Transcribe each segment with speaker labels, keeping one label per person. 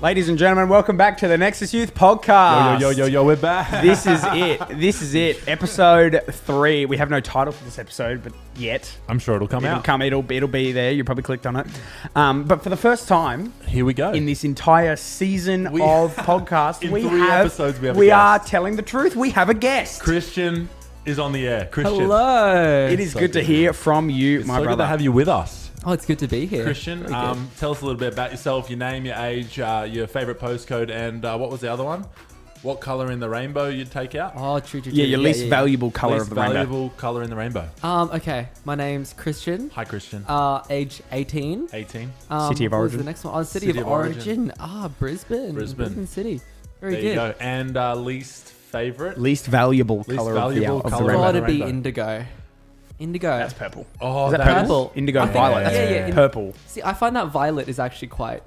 Speaker 1: Ladies and gentlemen, welcome back to the Nexus Youth Podcast.
Speaker 2: Yo, we're back.
Speaker 1: This is it. Episode 3. We have no title for this episode, but yet.
Speaker 2: I'm sure it'll come out.
Speaker 1: It'll be there. You probably clicked on it. But for the first time,
Speaker 2: here we go.
Speaker 1: In this entire season of podcast, we are telling the truth. We have a guest.
Speaker 2: Christian is on the air. Christian.
Speaker 3: Hello.
Speaker 1: It is good to hear from you, my brother.
Speaker 2: Good to have you with us.
Speaker 3: Oh, it's good to be here.
Speaker 2: Christian, tell us a little bit about yourself, your name, your age, your favourite postcode, and what was the other one? What colour in the rainbow you'd take out?
Speaker 3: Oh, true.
Speaker 1: Yeah, your least valuable colour of the rainbow.
Speaker 2: Least valuable colour in the rainbow.
Speaker 3: Okay. My name's Christian.
Speaker 2: Hi, Christian.
Speaker 3: Age 18.
Speaker 2: 18.
Speaker 1: City of
Speaker 3: What was
Speaker 1: origin.
Speaker 3: the next one? City of origin. Brisbane. Brisbane City. Very good.
Speaker 2: There you go. And least favourite?
Speaker 1: Least valuable colour of the rainbow.
Speaker 3: Gotta be indigo. Indigo.
Speaker 1: That's purple.
Speaker 2: Oh,
Speaker 1: is that purple? Indigo, violet.
Speaker 3: Yeah.
Speaker 1: Purple.
Speaker 3: See, I find that violet is actually quite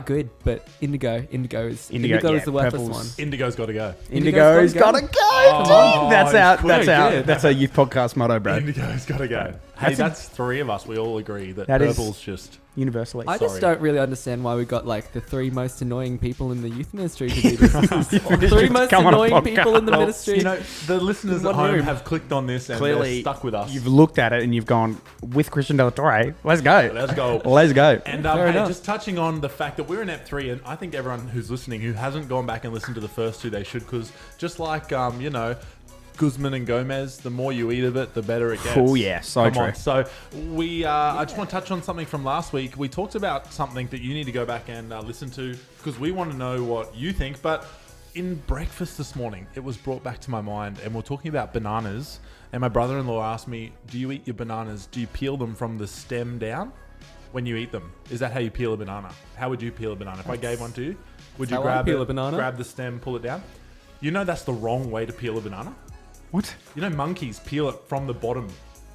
Speaker 3: good, but indigo is the worthless one.
Speaker 2: Indigo's got to go.
Speaker 1: Indigo's got to go.
Speaker 2: Oh,
Speaker 1: that's our youth podcast motto, bro.
Speaker 2: Indigo's got to go. Hey, that's 3 of us. We all agree that purple's just
Speaker 1: universally.
Speaker 3: I just don't really understand why we got like the 3 most annoying people in the youth ministry to do this. 3 most annoying people in the ministry.
Speaker 2: You know, the listeners at home have clicked on this and
Speaker 1: clearly
Speaker 2: they're stuck with us.
Speaker 1: You've looked at it and you've gone, with Christian Del Torre, let's go.
Speaker 2: Let's go.
Speaker 1: Let's go.
Speaker 2: And hey, just touching on the fact that we're in Ep 3, and I think everyone who's listening who hasn't gone back and listened to the first 2, they should, because just like, Guzman and Gomez, the more you eat of it, the better it gets.
Speaker 1: Oh, yeah. So
Speaker 2: Come
Speaker 1: true.
Speaker 2: on. So I just want to touch on something from last week. We talked about something that you need to go back and listen to, because we want to know what you think. But in breakfast this morning, it was brought back to my mind, and we're talking about bananas. And my brother-in-law asked me, do you eat your bananas? Do you peel them from the stem down when you eat them? Is that how you peel a banana? How would you peel a banana? If I gave one to you, would you grab
Speaker 3: a banana?
Speaker 2: Grab the stem, pull it down? You know that's the wrong way to peel a banana?
Speaker 1: What?
Speaker 2: You know monkeys peel it from the bottom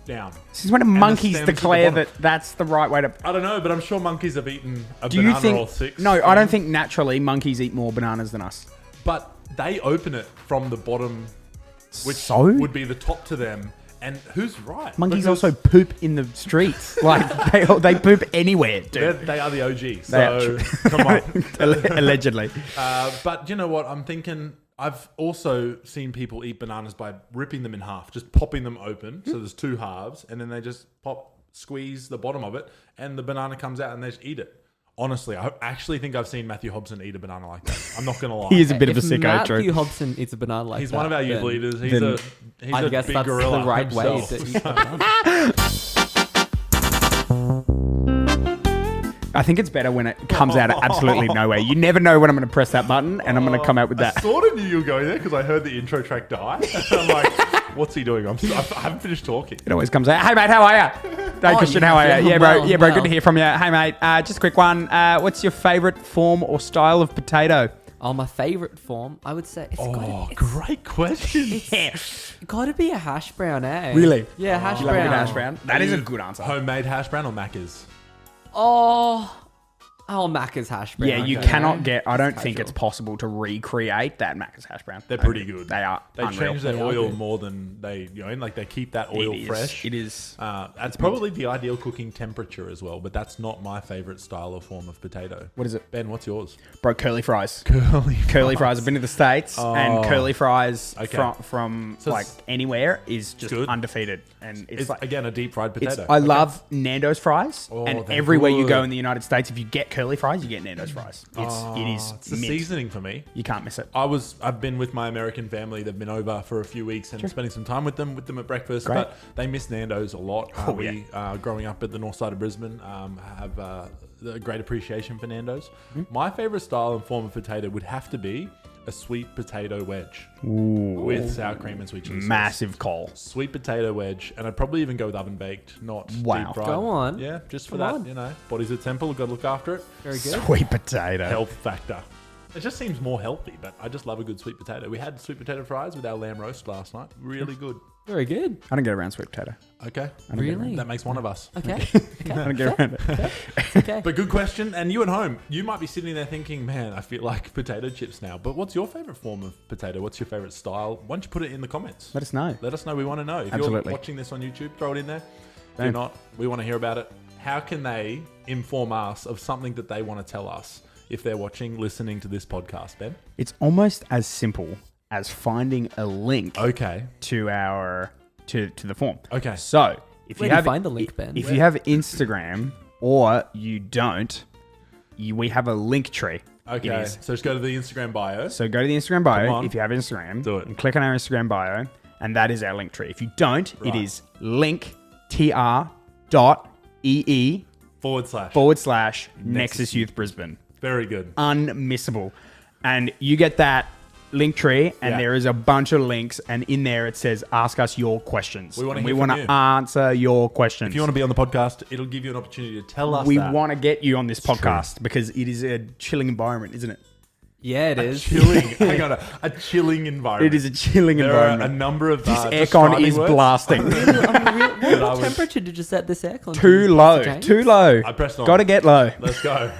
Speaker 2: down.
Speaker 1: Since when do monkeys declare that that's the right way to...
Speaker 2: I don't know, but I'm sure monkeys have eaten a banana or 6.
Speaker 1: No, I don't think naturally monkeys eat more bananas than us.
Speaker 2: But they open it from the bottom, which would be the top to them. And who's right?
Speaker 1: Monkeys also poop in the streets. Like, they poop anywhere, dude.
Speaker 2: They are the OG. So, come on.
Speaker 1: Allegedly.
Speaker 2: But you know what? I'm thinking... I've also seen people eat bananas by ripping them in half, just popping them open. So there's 2 halves, and then they just squeeze the bottom of it, and the banana comes out, and they just eat it. Honestly, I actually think I've seen Matthew Hobson eat a banana like that. I'm not going to lie.
Speaker 1: He is a bit of a sicko,
Speaker 3: Matthew Hobson eats a banana like that.
Speaker 2: He's one of our youth leaders. He's
Speaker 3: I guess
Speaker 2: big
Speaker 3: that's
Speaker 2: gorilla
Speaker 3: the right
Speaker 2: himself.
Speaker 3: way to eat banana.
Speaker 1: I think it's better when it comes out of absolutely nowhere. You never know when I'm going to press that button and I'm going to come out with that.
Speaker 2: I sort of knew you were going there because I heard the intro track die. I'm like, what's he doing? I haven't finished talking.
Speaker 1: It always comes out. Hey, mate, how are you? Hey, Christian, how are you? Yeah, bro. Good to hear from you. Hey, mate, just a quick one. What's your favourite form or style of potato?
Speaker 3: Oh, my favourite form, I would say.
Speaker 2: Great question.
Speaker 3: It's got to be a hash brown, eh?
Speaker 1: Really?
Speaker 3: Yeah, hash
Speaker 1: You love a
Speaker 3: brown.
Speaker 1: good hash brown? That is a good answer.
Speaker 2: Homemade hash brown or Macca's?
Speaker 3: Macca's hash brown.
Speaker 1: Yeah, you cannot get... I don't think it's possible to recreate that Macca's hash brown.
Speaker 2: They're pretty good.
Speaker 1: They are
Speaker 2: They
Speaker 1: unreal.
Speaker 2: change their oil more than they, they keep that oil fresh.
Speaker 1: It is.
Speaker 2: That's probably the ideal cooking temperature as well, but that's not my favourite style or form of potato.
Speaker 1: What is it?
Speaker 2: Ben, what's yours?
Speaker 1: Bro, curly fries.
Speaker 2: Curly
Speaker 1: Fries. I've been to the States and curly fries from
Speaker 2: So
Speaker 1: like anywhere is just
Speaker 2: good.
Speaker 1: undefeated. And it's like...
Speaker 2: Again, a deep fried potato.
Speaker 1: I love Nando's fries, and
Speaker 2: they're
Speaker 1: everywhere you
Speaker 2: good.
Speaker 1: go in the United States, if you get curly fries, you get Nando's fries. It's
Speaker 2: the
Speaker 1: mint.
Speaker 2: seasoning for me.
Speaker 1: You can't miss it.
Speaker 2: I've been with my American family. They've been over for a few weeks and spending some time with them at breakfast.
Speaker 1: Great.
Speaker 2: But they miss Nando's a lot. Growing up at the north side of Brisbane, have a great appreciation for Nando's. My favorite style and form of potato would have to be a sweet potato wedge with sour cream and sweet chili sauce.
Speaker 1: Massive call.
Speaker 2: Sweet potato wedge, and I'd probably even go with oven baked, not deep fried.
Speaker 3: Go on.
Speaker 2: Yeah, just for
Speaker 3: Come
Speaker 2: that,
Speaker 3: on.
Speaker 2: body's a temple, got to look after it.
Speaker 3: Very good.
Speaker 1: Sweet potato.
Speaker 2: Health factor. It just seems more healthy, but I just love a good sweet potato. We had sweet potato fries with our lamb roast last night. Really good.
Speaker 3: Very good.
Speaker 1: I don't get around sweet potato.
Speaker 2: Okay.
Speaker 3: Really?
Speaker 2: That makes one of us.
Speaker 3: Okay.
Speaker 1: I don't get around it.
Speaker 3: Okay.
Speaker 2: But good question. And you at home, you might be sitting there thinking, man, I feel like potato chips now. But what's your favorite form of potato? What's your favorite style? Why don't you put it in the comments?
Speaker 1: Let us know.
Speaker 2: Let us know. We want to know. If
Speaker 1: Absolutely.
Speaker 2: you're watching this on YouTube, throw it in there. If you're not, we want to hear about it. How can they inform us of something that they want to tell us? if they're watching, listening to this podcast, Ben?
Speaker 1: It's almost as simple as finding a link
Speaker 2: Okay.
Speaker 1: to our to the form.
Speaker 2: Okay.
Speaker 1: So if
Speaker 3: Where
Speaker 1: you
Speaker 3: do you
Speaker 1: have
Speaker 3: find the link, Ben?
Speaker 1: if you have Instagram or you don't, we have a link tree.
Speaker 2: Okay.
Speaker 1: It is.
Speaker 2: So just go to the Instagram bio.
Speaker 1: So go to the Instagram
Speaker 2: Come
Speaker 1: bio
Speaker 2: on.
Speaker 1: if you have Instagram.
Speaker 2: Do it.
Speaker 1: And click on our Instagram bio, and that is our link tree. If you don't,
Speaker 2: Right.
Speaker 1: it is linktr.ee
Speaker 2: //
Speaker 1: Nexus Youth Brisbane.
Speaker 2: Very good.
Speaker 1: Unmissable. And you get that link tree, and
Speaker 2: Yeah.
Speaker 1: there is a bunch of links, and in there it says, ask us your questions.
Speaker 2: We wanna
Speaker 1: And
Speaker 2: hear
Speaker 1: we
Speaker 2: from
Speaker 1: want
Speaker 2: you.
Speaker 1: to answer your questions.
Speaker 2: If you want to be on the podcast, it'll give you an opportunity to tell us
Speaker 1: we
Speaker 2: that.
Speaker 1: want to get you on this podcast because it is a chilling environment, isn't it?
Speaker 3: Yeah, it is.
Speaker 2: chilling. Hang on, a chilling environment.
Speaker 1: It is a chilling
Speaker 2: There
Speaker 1: environment.
Speaker 2: are a number of
Speaker 1: This aircon
Speaker 2: describing
Speaker 1: is
Speaker 2: words.
Speaker 1: blasting.
Speaker 3: What temperature did you set this aircon to?
Speaker 1: Too low.
Speaker 3: James?
Speaker 1: Too low.
Speaker 2: I pressed on.
Speaker 1: Got to get low.
Speaker 2: Let's go.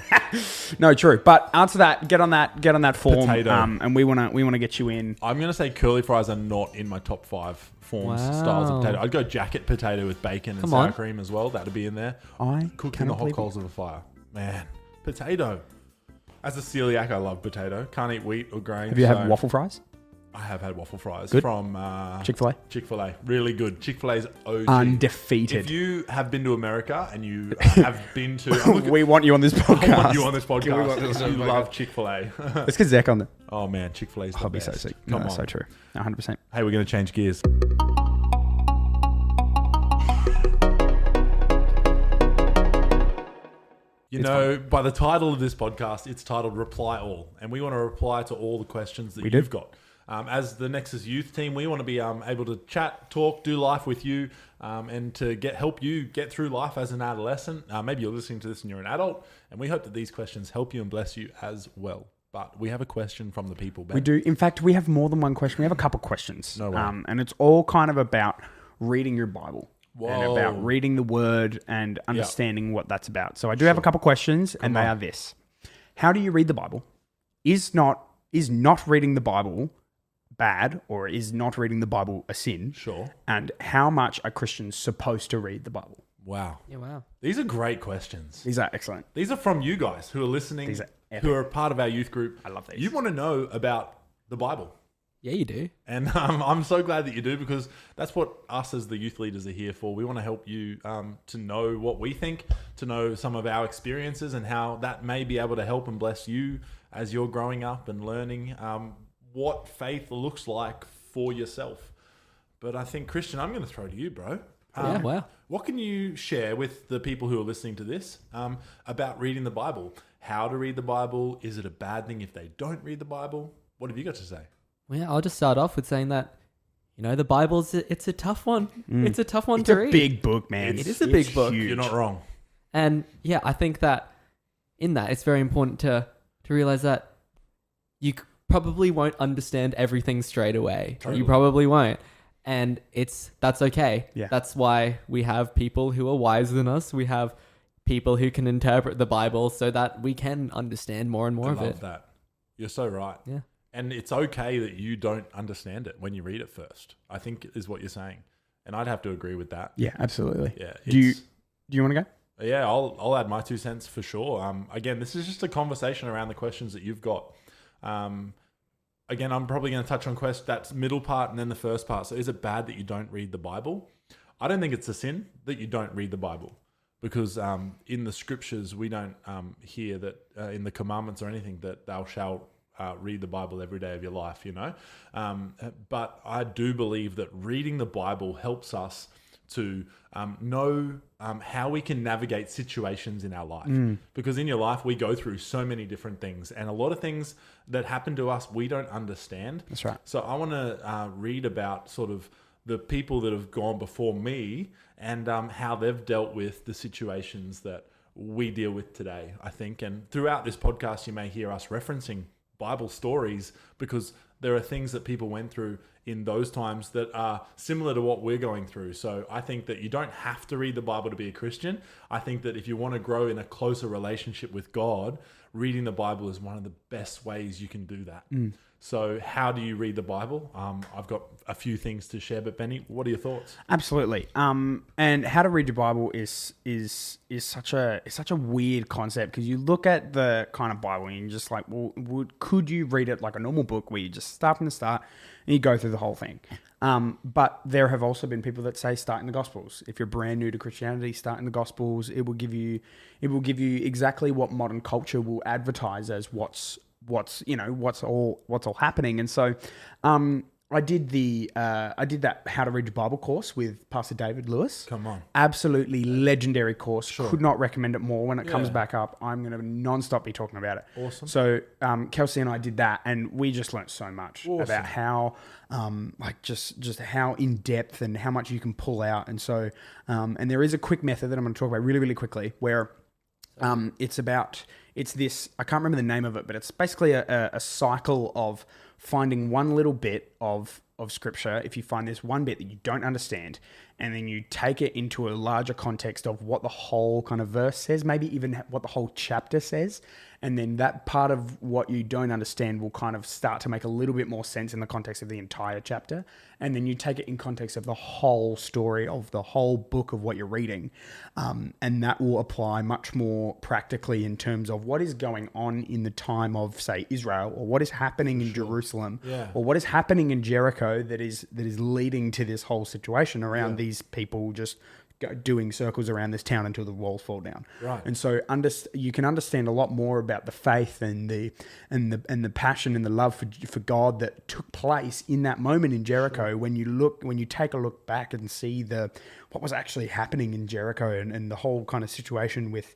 Speaker 1: No, true. But answer that. Get on that form.
Speaker 2: Potato.
Speaker 1: And we wanna get you in.
Speaker 2: I'm going to say curly fries are not in my top 5 forms,
Speaker 3: Wow.
Speaker 2: styles of potato. I'd go jacket potato with bacon and
Speaker 3: Come
Speaker 2: sour
Speaker 3: on.
Speaker 2: cream as well. That'd be in there.
Speaker 1: I
Speaker 2: Cooked in the
Speaker 1: cannot
Speaker 2: hot
Speaker 1: believe
Speaker 2: coals of a fire. Man, potato. As a celiac, I love potato. Can't eat wheat or grain.
Speaker 1: Have you had
Speaker 2: so
Speaker 1: waffle fries?
Speaker 2: I have had waffle fries
Speaker 1: Good.
Speaker 2: from
Speaker 1: Chick-fil-A?
Speaker 2: Chick-fil-A. Really good. Chick-fil-A's OG.
Speaker 1: Undefeated.
Speaker 2: If you have been to America and you have been to... I'm looking-
Speaker 1: we want you on this podcast.
Speaker 2: I want you on this
Speaker 1: We want
Speaker 2: podcast.
Speaker 1: this
Speaker 2: You
Speaker 1: on the
Speaker 2: love
Speaker 1: podcast.
Speaker 2: Chick-fil-A.
Speaker 1: Let's get Zach on there.
Speaker 2: Oh, man. Chick-fil-A's the
Speaker 1: I'll be so
Speaker 2: best.
Speaker 1: sick.
Speaker 2: Come
Speaker 1: No,
Speaker 2: on.
Speaker 1: so true. 100%.
Speaker 2: Hey, we're going to change gears. You know, by the title of this podcast, it's titled Reply All. And we want to reply to all the questions that
Speaker 1: We do.
Speaker 2: you've got. As the Nexus Youth team, we want to be able to chat, talk, do life with you, and to help you get through life as an adolescent. Maybe you're listening to this and you're an adult, and we hope that these questions help you and bless you as well. But we have a question from the people, Ben.
Speaker 1: We do. In fact, we have more than one question. We have a couple questions.
Speaker 2: No way.
Speaker 1: And it's all kind of about reading your Bible. And
Speaker 2: Whoa.
Speaker 1: about reading the word and understanding what that's about. So I do have a couple questions, and they are this. How do you read the Bible? Is not reading the Bible bad, or is not reading the Bible a sin?
Speaker 2: Sure.
Speaker 1: And how much are Christians supposed to read the Bible?
Speaker 2: Wow.
Speaker 3: Yeah, wow.
Speaker 2: These are great questions.
Speaker 1: These are excellent.
Speaker 2: These are from you guys who are listening,
Speaker 1: These are epic.
Speaker 2: who are a part of our youth group.
Speaker 1: I love these.
Speaker 2: You want to know about the Bible.
Speaker 3: Yeah, you do.
Speaker 2: And I'm so glad that you do, because that's what us as the youth leaders are here for. We want to help you to know what we think, to know some of our experiences and how that may be able to help and bless you as you're growing up and learning what faith looks like for yourself. But I think, Christian, I'm going to throw to you, bro.
Speaker 3: Yeah, wow.
Speaker 2: What can you share with the people who are listening to this about reading the Bible? How to read the Bible? Is it a bad thing if they don't read the Bible? What have you got to say?
Speaker 3: Well, yeah, I'll just start off with saying that, the Bible's it's a tough one. It's a tough one
Speaker 1: It's
Speaker 3: to
Speaker 1: a
Speaker 3: read.
Speaker 1: big book, man.
Speaker 3: It is a big book.
Speaker 1: huge.
Speaker 2: You're not wrong.
Speaker 3: And yeah, I think that in that it's very important to realize that you probably won't understand everything straight away.
Speaker 2: Totally.
Speaker 3: You probably won't. And that's okay.
Speaker 1: Yeah.
Speaker 3: That's why we have people who are wiser than us. We have people who can interpret the Bible so that we can understand more and more
Speaker 2: I
Speaker 3: of
Speaker 2: love
Speaker 3: it.
Speaker 2: that. You're so right.
Speaker 3: Yeah.
Speaker 2: And it's okay that you don't understand it when you read it first, I think is what you're saying. And I'd have to agree with that.
Speaker 1: Yeah, absolutely.
Speaker 2: Yeah.
Speaker 1: Do you want to go?
Speaker 2: Yeah, I'll add my 2 cents for sure. Again, this is just a conversation around the questions that you've got. Again, I'm probably going to touch on that middle part and then the first part. So is it bad that you don't read the Bible? I don't think it's a sin that you don't read the Bible, because in the scriptures, we don't hear that in the commandments or anything that thou shalt read the Bible every day of your life, but I do believe that reading the Bible helps us to know how we can navigate situations in our life. Because in your life, we go through so many different things, and a lot of things that happen to us, we don't understand.
Speaker 1: That's right.
Speaker 2: So I want to read about sort of the people that have gone before me and how they've dealt with the situations that we deal with today, I think. And throughout this podcast, you may hear us referencing Bible stories, because there are things that people went through in those times that are similar to what we're going through. So I think that you don't have to read the Bible to be a Christian. I think that if you want to grow in a closer relationship with God, reading the Bible is one of the best ways you can do that.
Speaker 1: Mm.
Speaker 2: So how do you read the Bible? I've got a few things to share, but Benny, what are your thoughts?
Speaker 1: Absolutely. And how to read your Bible is such a weird concept, because you look at the kind of Bible and you're just like, well, could you read it like a normal book where you just start from the start and you go through the whole thing? But there have also been people that say start in the Gospels. If you're brand new to Christianity, start in the Gospels. It will give you exactly what modern culture will advertise as what's all happening. And so I did that How to Read Your Bible course with Pastor David Lewis.
Speaker 2: Come on.
Speaker 1: Absolutely legendary course.
Speaker 2: Sure.
Speaker 1: Could not recommend it more. When it comes
Speaker 2: Yeah.
Speaker 1: back up, I'm going to non-stop be talking about it.
Speaker 2: Awesome.
Speaker 1: So Kelsey and I did that, and we just learnt so much
Speaker 2: Awesome.
Speaker 1: about how just how in depth and how much you can pull out. And so and there is a quick method that I'm going to talk about really, really quickly, where it's this, I can't remember the name of it, but it's basically a cycle of finding one little bit of scripture. If you find this one bit that you don't understand, and then you take it into a larger context of what the whole kind of verse says, maybe even what the whole chapter says, and then that part of what you don't understand will kind of start to make a little bit more sense in the context of the entire chapter, and then you take it in context of the whole story of the whole book of what you're reading, and that will apply much more practically in terms of what is going on in the time of, say, Israel, or what is happening in Jerusalem,
Speaker 2: Yeah.
Speaker 1: or what is happening in Jericho that is leading to this whole situation around these people just doing circles around this town until the walls fall down.
Speaker 2: Right.
Speaker 1: And so you can understand a lot more about the faith and the passion and the love for God that took place in that moment in Jericho. When you take a look back and see what was actually happening in Jericho, and the whole kind of situation with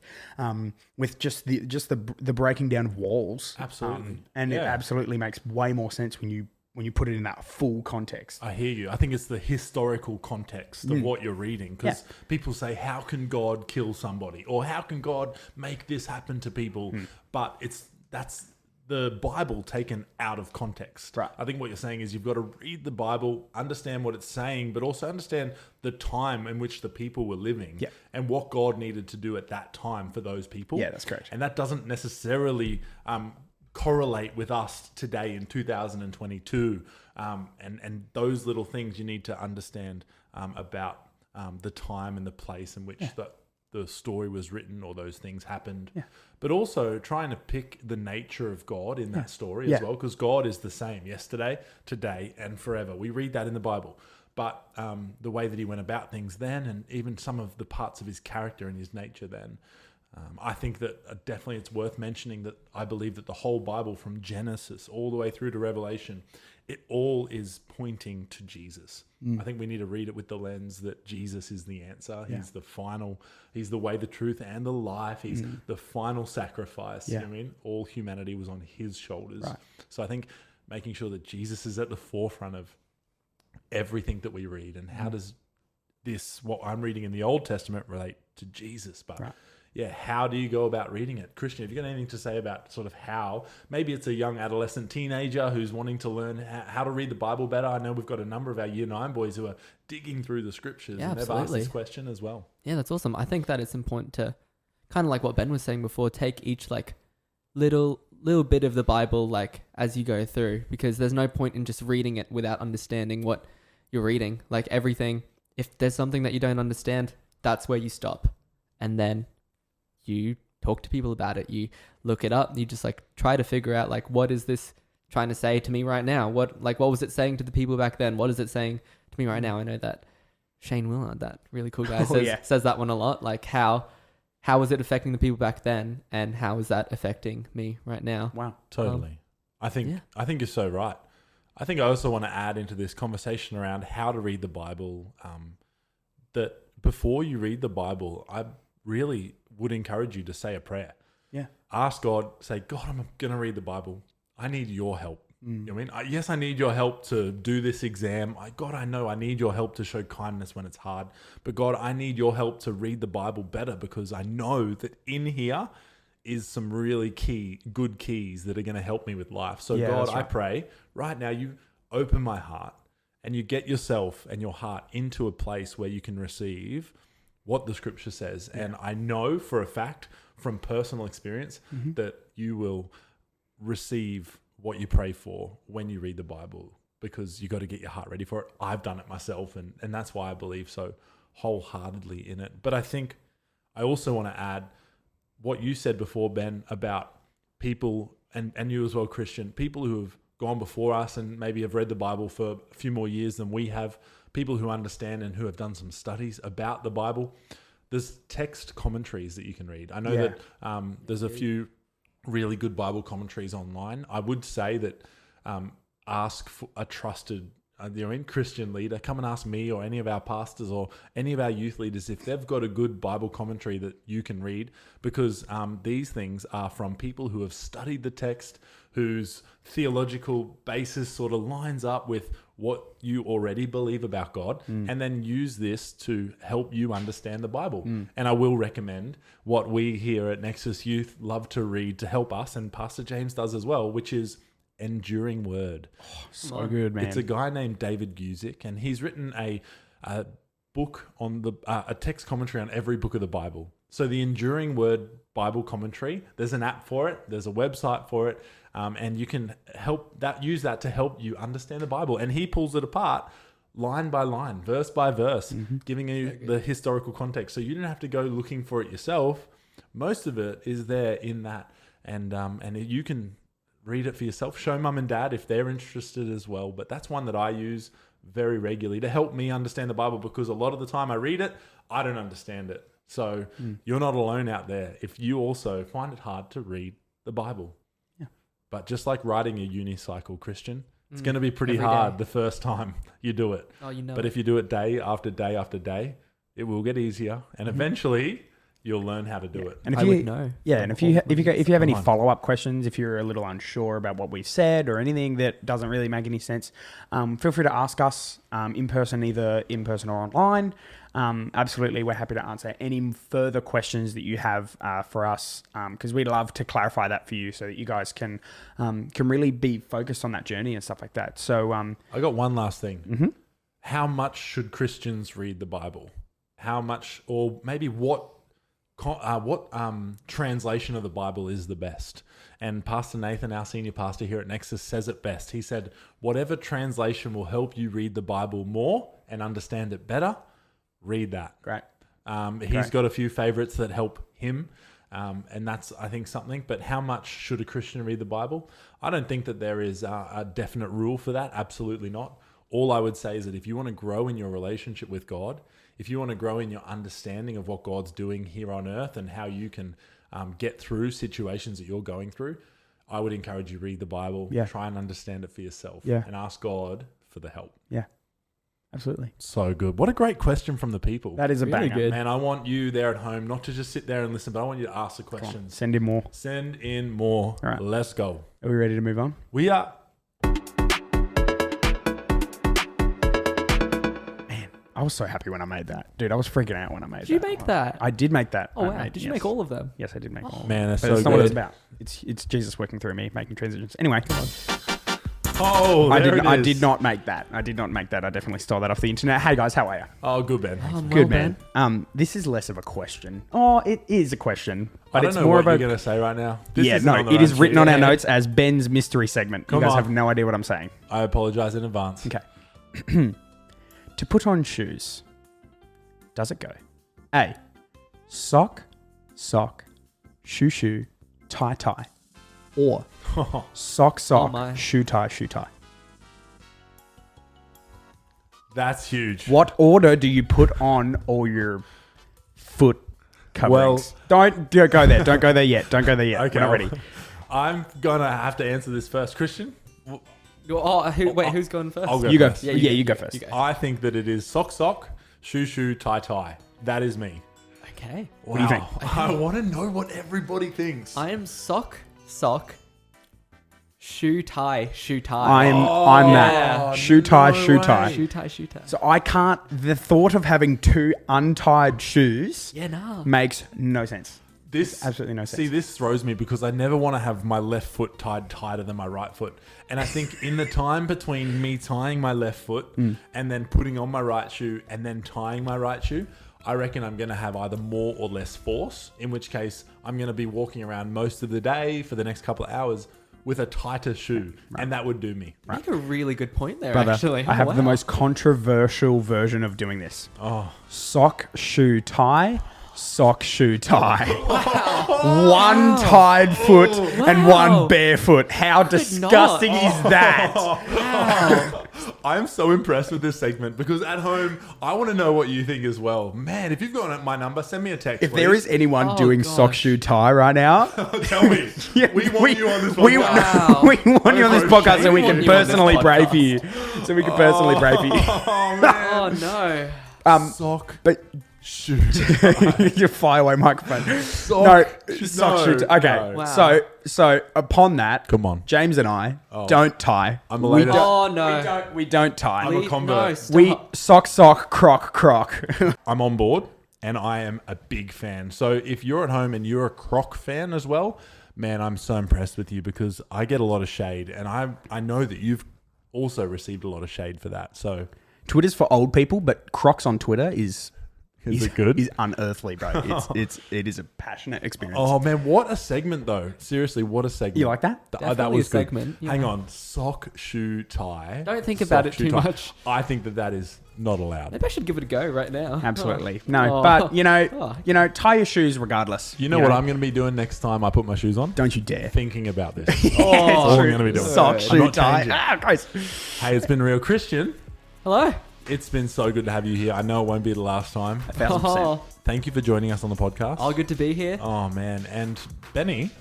Speaker 1: just the breaking down of walls.
Speaker 2: Absolutely.
Speaker 1: And it
Speaker 2: Yeah.
Speaker 1: absolutely makes way more sense when you put it in that full context.
Speaker 2: I hear you. I think it's the historical context of what you're reading, because people say, how can God kill somebody? Or how can God make this happen to people? But that's the Bible taken out of context.
Speaker 1: Right.
Speaker 2: I think what you're saying is you've got to read the Bible, understand what it's saying, but also understand the time in which the people were living and what God needed to do at that time for those people.
Speaker 1: Yeah, that's correct.
Speaker 2: And that doesn't necessarily correlate with us today in 2022, and those little things you need to understand about the time and the place in which the story was written, or those things happened. But also trying to pick the nature of God in that story as well, because God is the same yesterday, today, and forever. We read that in the Bible. But the way that he went about things then, and even some of the parts of his character and his nature then, I think that definitely it's worth mentioning that I believe that the whole Bible, from Genesis all the way through to Revelation, it all is pointing to Jesus. I think we need to read it with the lens that Jesus is the answer. He's he's the way, the truth, and the life. He's the final sacrifice. You know what I mean? All humanity was on his shoulders. Right. So I think making sure that Jesus is at the forefront of everything that we read, and how does what I'm reading in the Old Testament relate to Jesus? But how do you go about reading it? Christian, have you got anything to say about sort of how, maybe it's a young adolescent teenager who's wanting to learn how to read the Bible better? I know we've got a number of our Year 9 boys who are digging through the scriptures, and they've asked this question as well.
Speaker 3: Yeah, that's awesome. I think that it's important to, kind of like what Ben was saying before, take each like little bit of the Bible like as you go through, because there's no point in just reading it without understanding what you're reading. Like everything, if there's something that you don't understand, that's where you stop. And then you talk to people about it. You look it up. You just like try to figure out like, what is this trying to say to me right now? What was it saying to the people back then? What is it saying to me right now? I know that Shane Willard, that really cool guy, says that one a lot. Like how was it affecting the people back then, and how is that affecting me right now?
Speaker 1: Wow.
Speaker 2: Totally. I think you're so right. I think I also want to add into this conversation around how to read the Bible, that before you read the Bible, I really would encourage you to say a prayer. Yeah. Ask God, say, God, I'm going to read the Bible. I need your help. You know what I mean? Yes, I need your help to do this exam. God, I know I need your help to show kindness when it's hard. But God, I need your help to read the Bible better, because I know that in here is some really good keys that are going to help me with life. So God, I pray right now you open my heart and you get yourself and your heart into a place where you can receive what the scripture says. And I know for a fact from personal experience that you will receive what you pray for when you read the Bible, because you got to get your heart ready for it. I've done it myself, and that's why I believe so wholeheartedly in it. But I think I also want to add what you said before, Ben, about people, and you as well, Christian, people who have gone before us and maybe have read the Bible for a few more years than we have, people who understand and who have done some studies about the Bible. There's text commentaries that you can read. I know that there's a few really good Bible commentaries online. I would say that ask for a trusted Christian leader. Come and ask me or any of our pastors or any of our youth leaders if they've got a good Bible commentary that you can read, because these things are from people who have studied the text, whose theological basis sort of lines up with what you already believe about God, and then use this to help you understand the Bible. And I will recommend what we here at Nexus Youth love to read to help us, and Pastor James does as well, which is Enduring Word.
Speaker 1: So good, man.
Speaker 2: It's a guy named David Guzik, and he's written a book on a text commentary on every book of the Bible. So the Enduring Word Bible commentary, there's an app for it, there's a website for it, and you can use that to help you understand the Bible. And he pulls it apart line by line, verse by verse, giving you the historical context. So you don't have to go looking for it yourself. Most of it is there in that, and you can read it for yourself. Show mum and dad if they're interested as well. But that's one that I use very regularly to help me understand the Bible, because a lot of the time I read it, I don't understand it. So you're not alone out there if you also find it hard to read the Bible. Yeah. But just like riding a unicycle, Christian, it's going to be pretty hard the first time you do it.
Speaker 3: Oh, you know.
Speaker 2: But if you do it day after day after day, it will get easier, and eventually you'll learn how to do it.
Speaker 1: And if
Speaker 3: I
Speaker 1: you
Speaker 3: would know.
Speaker 1: Yeah, and if you have any follow-up questions, if you're a little unsure about what we've said or anything that doesn't really make any sense, feel free to ask us in person, either in person or online. Absolutely, we're happy to answer any further questions that you have for us, because we'd love to clarify that for you so that you guys can really be focused on that journey and stuff like that. So
Speaker 2: I got one last thing. How much should Christians read the Bible? How much, or maybe what translation of the Bible is the best? And Pastor Nathan, our senior pastor here at Nexus, says it best. He said, whatever translation will help you read the Bible more and understand it better, read that.
Speaker 1: Great.
Speaker 2: He's got a few favorites that help him. And that's, I think, something. But how much should a Christian read the Bible? I don't think that there is a definite rule for that. Absolutely not. All I would say is that if you want to grow in your relationship with God, if you want to grow in your understanding of what God's doing here on earth and how you can get through situations that you're going through, I would encourage you to read the Bible, try and understand it for yourself, and ask God for the help.
Speaker 1: Yeah, absolutely.
Speaker 2: So good. What a great question from the people.
Speaker 1: That is a
Speaker 3: Really
Speaker 1: banger.
Speaker 3: good.
Speaker 2: Man, I want you there at home not to just sit there and listen, but I want you to ask the questions.
Speaker 1: Send in more.
Speaker 2: Send in more.
Speaker 1: All right.
Speaker 2: Let's go.
Speaker 1: Are we ready to move on?
Speaker 2: We are.
Speaker 1: I was so happy when I made that. Dude, I was freaking out when I made that.
Speaker 3: Did you make that?
Speaker 1: I did make that.
Speaker 3: Oh, wow. Did you make all of them?
Speaker 1: Yes, I did make all of them.
Speaker 2: Man, that's
Speaker 1: But
Speaker 2: so
Speaker 1: it's not what it's
Speaker 2: good.
Speaker 1: about. It's Jesus working through me, making transitions. Anyway,
Speaker 2: Oh,
Speaker 1: I
Speaker 2: there
Speaker 1: did not make that. I definitely stole that off the internet. Hey guys, how are you?
Speaker 2: Oh, good, Ben.
Speaker 1: Good, man. This is less of a question. Oh, it is a question, but
Speaker 2: I don't
Speaker 1: it's
Speaker 2: know
Speaker 1: more
Speaker 2: what
Speaker 1: of a.
Speaker 2: you're going to say right now. This
Speaker 1: Yeah,
Speaker 2: isn't
Speaker 1: no,
Speaker 2: on the
Speaker 1: it is
Speaker 2: run
Speaker 1: written
Speaker 2: sheet.
Speaker 1: on our notes as Ben's mystery segment.
Speaker 2: Come
Speaker 1: you guys
Speaker 2: on.
Speaker 1: have no idea what I'm saying.
Speaker 2: I apologize in advance.
Speaker 1: Okay. To put on shoes, does it go? A. Sock, shoe, tie, or sock,
Speaker 3: my.
Speaker 1: shoe, tie.
Speaker 2: That's huge.
Speaker 1: What order do you put on all your foot coverings? Don't go there. Don't go there yet.
Speaker 2: Okay,
Speaker 1: We're not ready.
Speaker 2: I'm going to have to answer this first. Christian?
Speaker 3: Oh, who's going first?
Speaker 2: I'll go
Speaker 1: You go.
Speaker 2: first.
Speaker 1: Yeah, you go first.
Speaker 3: You go.
Speaker 2: I think that it is sock, shoe, tie. That is me.
Speaker 3: Okay.
Speaker 2: Wow.
Speaker 1: do you think?
Speaker 2: I want to know what everybody thinks.
Speaker 3: I am sock, shoe tie.
Speaker 1: I'm
Speaker 3: yeah.
Speaker 1: that. Shoe tie.
Speaker 3: Shoe tie.
Speaker 1: So I can't. The thought of having two untied shoes
Speaker 3: Yeah, nah.
Speaker 1: makes no sense.
Speaker 2: This
Speaker 1: absolutely no sense.
Speaker 2: See, this throws me because I never want to have my left foot tied tighter than my right foot. And I think in the time between me tying my left foot and then putting on my right shoe and then tying my right shoe, I reckon I'm going to have either more or less force, in which case I'm going to be walking around most of the day for the next couple of hours with a tighter shoe, and that would do me.
Speaker 3: You make a really good point there,
Speaker 1: Brother,
Speaker 3: actually.
Speaker 1: I have
Speaker 3: Wow.
Speaker 1: the most controversial version of doing this.
Speaker 2: Oh,
Speaker 1: Sock, shoe, tie. Sock, shoe, tie. One tied foot and
Speaker 3: Wow.
Speaker 1: one barefoot. How disgusting is that?
Speaker 3: Wow.
Speaker 2: I'm so impressed with this segment because at home, I want to know what you think as well. Man, if you've got my number, send me a text.
Speaker 1: If there is anyone
Speaker 3: Oh,
Speaker 1: doing
Speaker 3: gosh.
Speaker 1: sock, shoe, tie right now,
Speaker 2: Tell me. We want you on this
Speaker 1: we,
Speaker 2: podcast.
Speaker 1: we want you on this podcast so we
Speaker 3: We
Speaker 1: can
Speaker 3: want you on this
Speaker 1: personally pray
Speaker 3: podcast.
Speaker 1: for you. So we can personally pray for you.
Speaker 2: Oh, man.
Speaker 3: Oh, no.
Speaker 2: Sock,
Speaker 1: But
Speaker 2: shoe.
Speaker 1: your fireaway microphone.
Speaker 2: Sock,
Speaker 1: No, sock, shoe, tie. Okay,
Speaker 2: no.
Speaker 3: Wow.
Speaker 1: so upon that,
Speaker 2: Come on.
Speaker 1: James and I don't tie.
Speaker 2: I'm a
Speaker 1: we
Speaker 2: later-
Speaker 1: don't,
Speaker 3: Oh, no.
Speaker 1: we don't tie.
Speaker 2: I'm a
Speaker 3: Please,
Speaker 2: convert.
Speaker 3: no, stop.
Speaker 1: We sock, croc.
Speaker 2: I'm on board and I am a big fan. So if you're at home and you're a Croc fan as well, man, I'm so impressed with you because I get a lot of shade and I know that you've also received a lot of shade for that. So
Speaker 1: Twitter's for old people, but Crocs on Twitter is
Speaker 2: it good?
Speaker 1: Is unearthly, bro. It is a passionate experience.
Speaker 2: Oh man, what a segment though. Seriously, what a segment.
Speaker 1: You like that?
Speaker 2: That
Speaker 3: Definitely
Speaker 2: was
Speaker 3: a
Speaker 2: good.
Speaker 3: segment, yeah.
Speaker 2: Hang on. Sock, shoe, tie.
Speaker 3: Don't think about
Speaker 2: Sock,
Speaker 3: it
Speaker 2: shoe,
Speaker 3: too
Speaker 2: tie.
Speaker 3: much.
Speaker 2: I think that is not allowed.
Speaker 3: Maybe I should give it a go right now.
Speaker 1: Absolutely.
Speaker 3: Oh.
Speaker 1: No,
Speaker 3: Oh.
Speaker 1: but
Speaker 3: Oh.
Speaker 1: tie your shoes regardless.
Speaker 2: You know what I'm going to be doing next time I put my shoes on?
Speaker 1: Don't you dare.
Speaker 2: Thinking about this.
Speaker 3: Oh,
Speaker 2: That's all I'm going to be doing.
Speaker 1: Sock,
Speaker 2: I'm
Speaker 1: shoe,
Speaker 2: not
Speaker 1: tie.
Speaker 2: changing.
Speaker 1: Ah, guys.
Speaker 2: Hey, it's been real, Christian.
Speaker 3: Hello.
Speaker 2: It's been so good to have you here. I know it won't be the last time.
Speaker 1: 1,000%.
Speaker 3: Oh,
Speaker 2: Thank you for joining us on the podcast.
Speaker 3: all good to be here.
Speaker 2: Oh man, and Benny,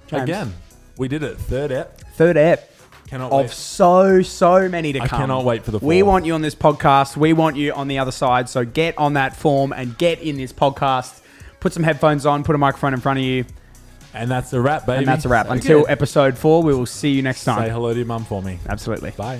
Speaker 1: James.
Speaker 2: again, we did it. Third ep.
Speaker 1: Third ep
Speaker 2: Cannot
Speaker 1: of
Speaker 2: wait.
Speaker 1: so many to
Speaker 2: I
Speaker 1: come.
Speaker 2: cannot wait for the
Speaker 1: We
Speaker 2: fourth.
Speaker 1: want you on this podcast. We want you on the other side. So get on that form and get in this podcast. Put some headphones on. Put a microphone in front of you.
Speaker 2: And that's a wrap, baby.
Speaker 1: And that's a wrap.
Speaker 3: So
Speaker 1: Until
Speaker 3: good.
Speaker 1: episode 4, we will see you next
Speaker 2: Say
Speaker 1: time.
Speaker 2: hello to your mum for me.
Speaker 1: Absolutely.
Speaker 2: Bye.